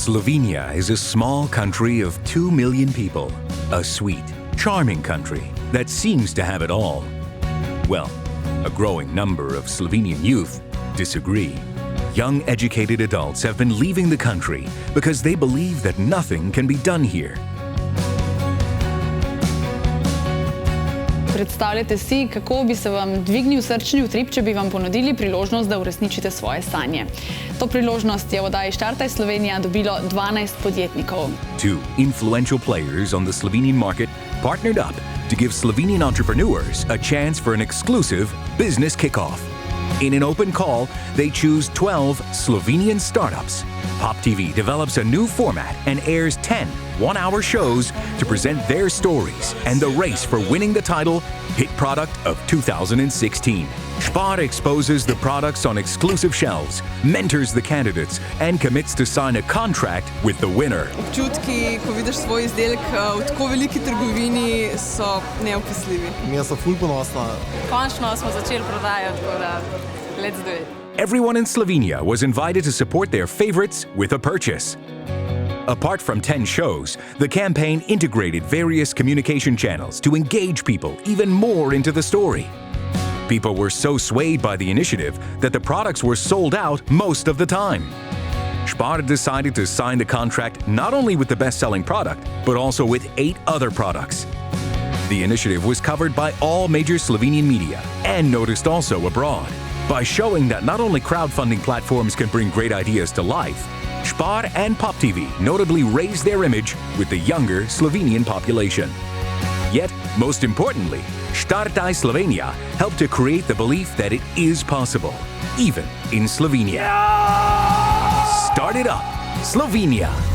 Slovenia is a small country of 2 million people. A sweet, charming country that seems to have it all. Well, a growing number of Slovenian youth disagree. Young educated adults have been leaving the country because they believe that nothing can be done here. Predstavljate si, kako bi se vam dvignil srčni utrip, če bi vam ponudili priložnost, da uresničite svoje sanje. To priložnost je v oddaji Štartaj Slovenija dobilo 12 podjetnikov. Two influential players on the Slovenian market partnered up to give Slovenian entrepreneurs a chance for an exclusive business kickoff. In an open call, they choose 12 Slovenian startups. Pop TV develops a new format and airs 10 one-hour shows to present their stories and the race for winning the title Hit Product of 2016. Spar exposes the products on exclusive shelves, mentors the candidates, and commits to sign a contract with the winner. Občutki, ko vidiš svoj izdelek v tako veliki trgovini, so neopisljivi. Mi smo ful ponosna. Končno smo začeli prodajati, tako da let's do it. Everyone in Slovenia was invited to support their favorites with a purchase. Apart from 10 shows, the campaign integrated various communication channels to engage people even more into the story. People were so swayed by the initiative that the products were sold out most of the time. Spar decided to sign the contract not only with the best-selling product, but also with 8 other products. The initiative was covered by all major Slovenian media and noticed also abroad. By showing that not only crowdfunding platforms can bring great ideas to life, Spar and Pop TV notably raised their image with the younger Slovenian population. Yet, most importantly, Štartaj Slovenija helped to create the belief that it is possible, even in Slovenia. Start it up, Slovenia!